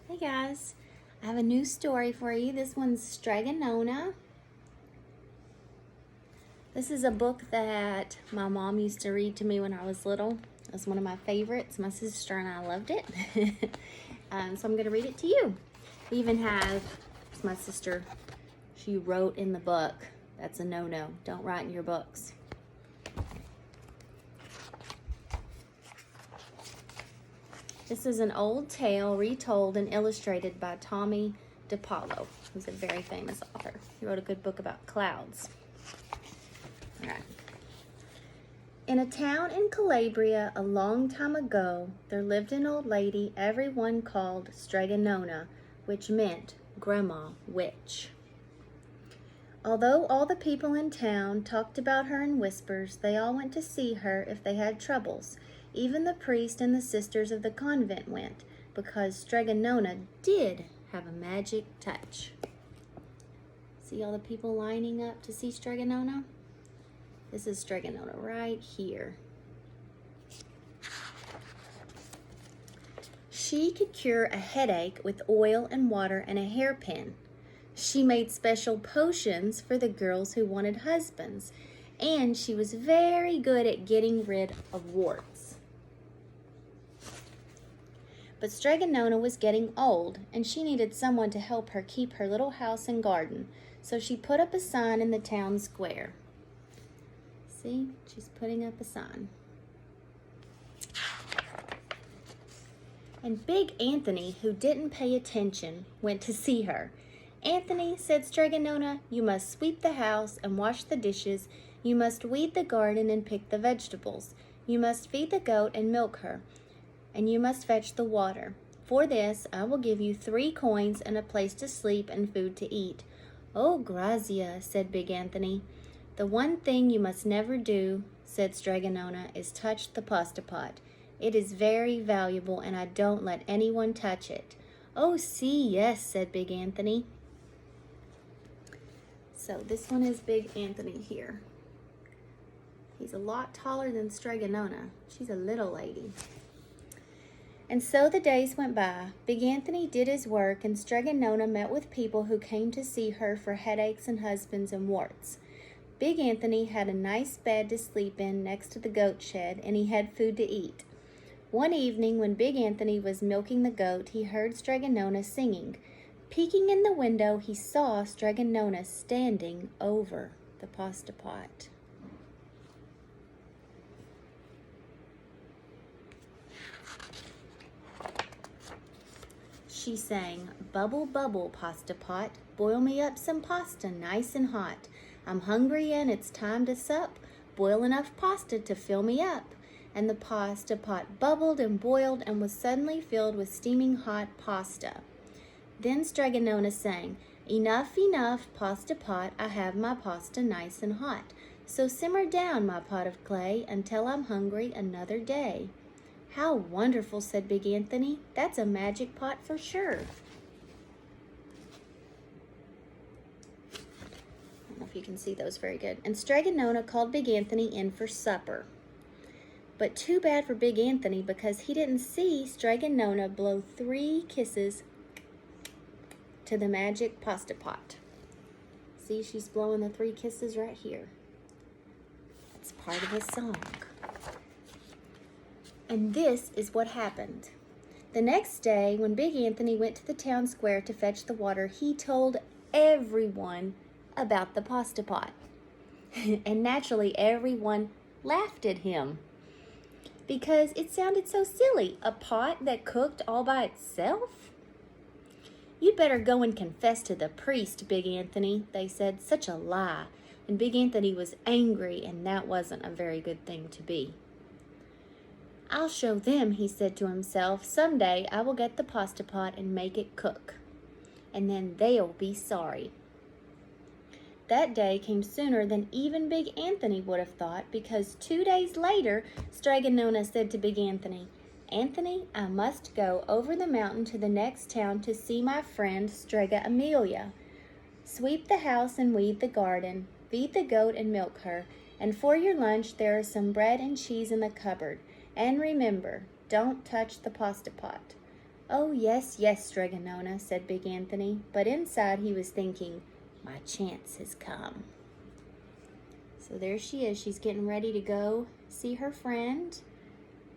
Hey guys, I have a new story for you. This one's Strega Nona. This is a book that my mom used to read to me when I was little. It was one of my favorites. My sister and I loved it. So I'm going to read it to you. We even have, my sister, she wrote in the book, that's a no-no. Don't write in your books. This is an old tale retold and illustrated by Tommy DiPaolo, who's a very famous author. He wrote a good book about clouds. All right. In a town in Calabria a long time ago, there lived an old lady everyone called Strega Nona, which meant Grandma Witch. Although all the people in town talked about her in whispers, they all went to see her if they had troubles. Even the priest and the sisters of the convent went, because Strega Nona did have a magic touch. See all the people lining up to see Strega Nona? This is Strega Nona right here. She could cure a headache with oil and water and a hairpin. She made special potions for the girls who wanted husbands, and she was very good at getting rid of warts. But Strega Nona was getting old, and she needed someone to help her keep her little house and garden, so she put up a sign in the town square. See, she's putting up a sign. And Big Anthony, who didn't pay attention, went to see her. "Anthony," said Strega Nona, "you must sweep the house and wash the dishes. You must weed the garden and pick the vegetables. You must feed the goat and milk her, and you must fetch the water. For this, I will give you 3 coins and a place to sleep and food to eat." "Oh, grazia," said Big Anthony. "The one thing you must never do," said Strega Nona, "is touch the pasta pot. It is very valuable, and I don't let anyone touch it." "Oh, see, yes," said Big Anthony. So this one is Big Anthony here. He's a lot taller than Strega Nona. She's a little lady. And so the days went by. Big Anthony did his work, and Strega Nona met with people who came to see her for headaches and husbands and warts. Big Anthony had a nice bed to sleep in next to the goat shed, and he had food to eat. One evening when Big Anthony was milking the goat, he heard Strega Nona singing. Peeking in the window, he saw Strega Nona standing over the pasta pot. She sang, "Bubble, bubble, pasta pot, boil me up some pasta nice and hot. I'm hungry and it's time to sup. Boil enough pasta to fill me up." And the pasta pot bubbled and boiled and was suddenly filled with steaming hot pasta. Then Strega Nona sang, "Enough, enough, pasta pot, I have my pasta nice and hot. So simmer down, my pot of clay, until I'm hungry another day." "How wonderful," said Big Anthony. "That's a magic pot for sure." I don't know if you can see those very good. And Strega Nona called Big Anthony in for supper. But too bad for Big Anthony, because he didn't see Strega Nona blow 3 kisses to the magic pasta pot. See, she's blowing the 3 kisses right here. It's part of his song. And this is what happened. The next day, when Big Anthony went to the town square to fetch the water, he told everyone about the pasta pot. And naturally, everyone laughed at him because it sounded so silly. A pot that cooked all by itself? "You'd better go and confess to the priest, Big Anthony," they said. Such a lie. And Big Anthony was angry, and that wasn't a very good thing to be. "I'll show them," he said to himself. "Someday I will get the pasta pot and make it cook, and then they'll be sorry." That day came sooner than even Big Anthony would have thought, because 2 days later, Strega Nona said to Big Anthony, "Anthony, I must go over the mountain to the next town to see my friend Strega Amelia. Sweep the house and weed the garden, feed the goat and milk her, and for your lunch there is some bread and cheese in the cupboard. And remember, don't touch the pasta pot." "Oh, yes, yes, Strega Nona," said Big Anthony, but inside he was thinking, "My chance has come." So there she is. She's getting ready to go see her friend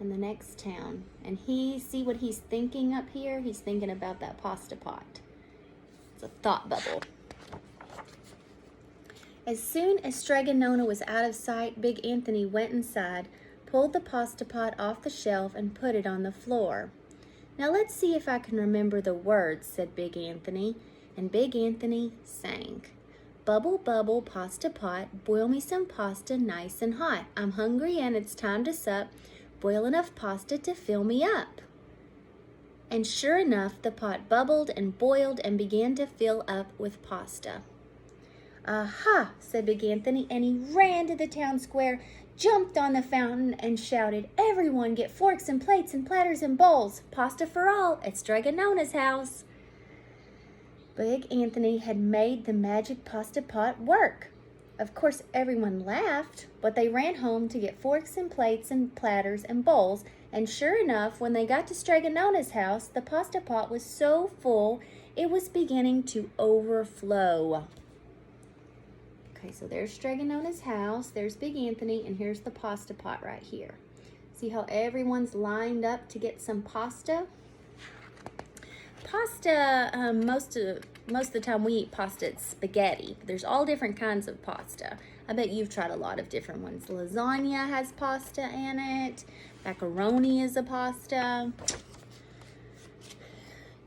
in the next town. And see what he's thinking up here? He's thinking about that pasta pot. It's a thought bubble. As soon as Strega Nona was out of sight, Big Anthony went inside, pulled the pasta pot off the shelf, and put it on the floor. "Now let's see if I can remember the words," said Big Anthony. And Big Anthony sang. "Bubble, bubble, pasta pot, boil me some pasta nice and hot. I'm hungry and it's time to sup. Boil enough pasta to fill me up." And sure enough, the pot bubbled and boiled and began to fill up with pasta. "Aha," said Big Anthony, and he ran to the town square, jumped on the fountain, and shouted, "Everyone get forks and plates and platters and bowls. Pasta for all at Strega Nona's house." Big Anthony had made the magic pasta pot work. Of course, everyone laughed, but they ran home to get forks and plates and platters and bowls, and sure enough, when they got to Strega Nona's house, the pasta pot was so full it was beginning to overflow. Okay, so there's Strega Nona's house, there's Big Anthony, and here's the pasta pot right here. See how everyone's lined up to get some pasta? Pasta, most of the time we eat pasta, it's spaghetti. There's all different kinds of pasta. I bet you've tried a lot of different ones. Lasagna has pasta in it. Macaroni is a pasta.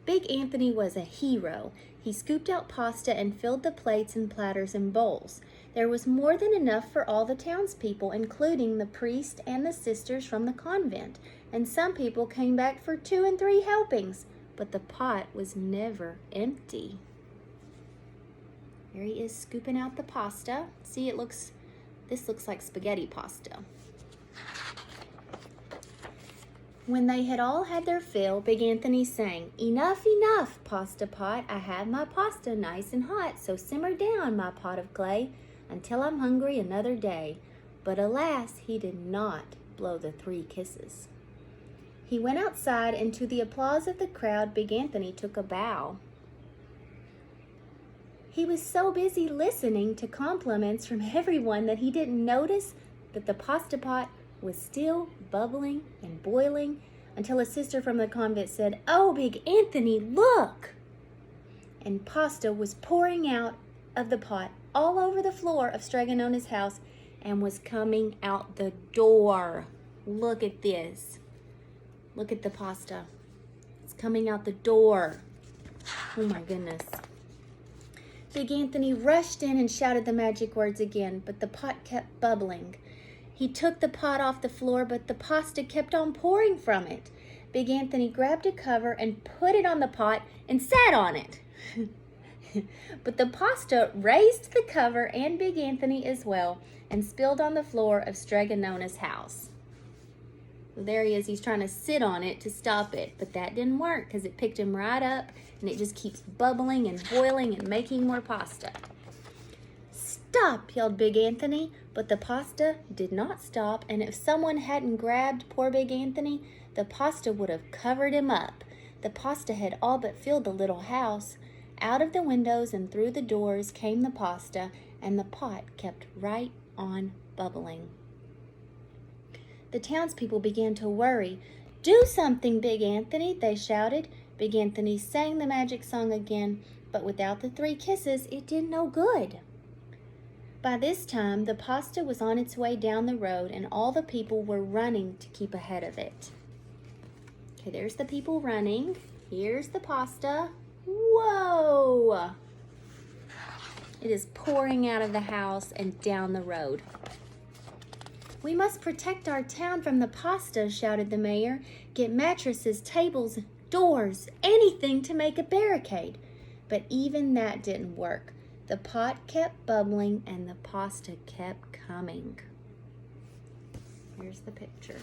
Big Anthony was a hero. He scooped out pasta and filled the plates and platters and bowls. There was more than enough for all the townspeople, including the priest and the sisters from the convent. And some people came back for 2 and 3 helpings. But the pot was never empty. There he is scooping out the pasta. See, this looks like spaghetti pasta. When they had all had their fill, Big Anthony sang, "Enough, enough, pasta pot. I have my pasta nice and hot, so simmer down, my pot of clay, until I'm hungry another day." But alas, he did not blow the 3 kisses. He went outside, and to the applause of the crowd, Big Anthony took a bow. He was so busy listening to compliments from everyone that he didn't notice that the pasta pot was still bubbling and boiling until a sister from the convent said, "Oh, Big Anthony, look!" And pasta was pouring out of the pot all over the floor of Strega Nona's house and was coming out the door. Look at this. Look at the pasta. It's coming out the door. Oh my goodness. Big Anthony rushed in and shouted the magic words again, but the pot kept bubbling. He took the pot off the floor, but the pasta kept on pouring from it. Big Anthony grabbed a cover and put it on the pot and sat on it. But the pasta raised the cover and Big Anthony as well and spilled on the floor of Strega Nona's house. There he is. He's trying to sit on it to stop it, but that didn't work because it picked him right up and it just keeps bubbling and boiling and making more pasta. "Stop!" yelled Big Anthony, but the pasta did not stop, and if someone hadn't grabbed poor Big Anthony, the pasta would have covered him up. The pasta had all but filled the little house. Out of the windows and through the doors came the pasta, and the pot kept right on bubbling. The townspeople began to worry. "Do something, Big Anthony," they shouted. Big Anthony sang the magic song again, but without the 3 kisses, it did no good. By this time, the pasta was on its way down the road, and all the people were running to keep ahead of it. Okay, there's the people running. Here's the pasta. Whoa! It is pouring out of the house and down the road. "We must protect our town from the pasta," shouted the mayor. "Get mattresses, tables, doors, anything to make a barricade." But even that didn't work. The pot kept bubbling and the pasta kept coming. Here's the picture.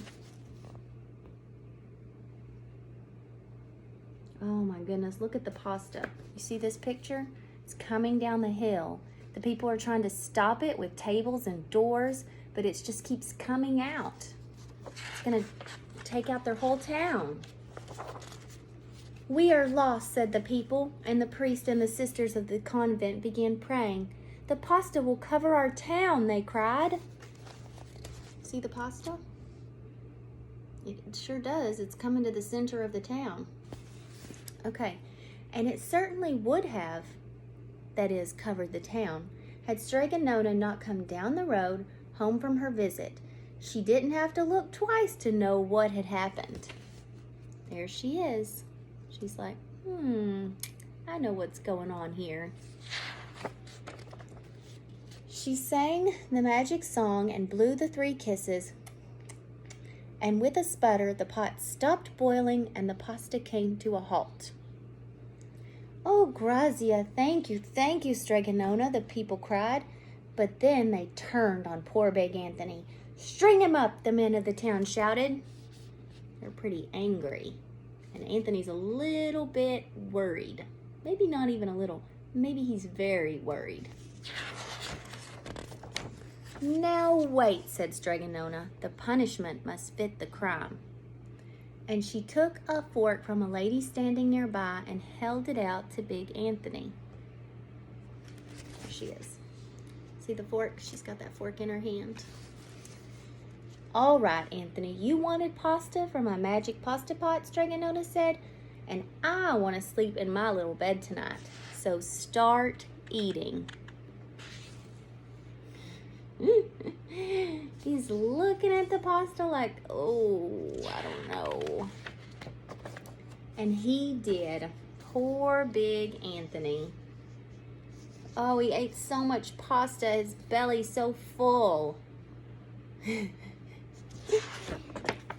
Oh my goodness, look at the pasta. You see this picture? It's coming down the hill. The people are trying to stop it with tables and doors, but it just keeps coming out. It's gonna take out their whole town. "We are lost," said the people, and the priest and the sisters of the convent began praying. "The pasta will cover our town," they cried. See the pasta? It sure does. It's coming to the center of the town. Okay, and it certainly would have, that is, covered the town, had Strega Nona not come down the road home from her visit. She didn't have to look twice to know what had happened. There she is. She's like, I know what's going on here. She sang the magic song and blew the 3 kisses, and with a sputter the pot stopped boiling and the pasta came to a halt. "Oh, Grazia, thank you, Strega Nona," the people cried. But then they turned on poor big Anthony. "String him up," the men of the town shouted. They're pretty angry. And Anthony's a little bit worried. Maybe not even a little. Maybe he's very worried. "Now wait," said Strega Nona. "The punishment must fit the crime." And she took a fork from a lady standing nearby and held it out to Big Anthony. There she is. See the fork? She's got that fork in her hand. "All right, Anthony, you wanted pasta from my magic pasta pot," Strega Nona said, "and I want to sleep in my little bed tonight. So start eating." He's looking at the pasta like, oh, I don't know. And he did. Poor big Anthony. Oh, he ate so much pasta, his belly's so full.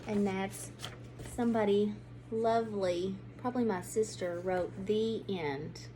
And that's somebody lovely, probably my sister, wrote the end.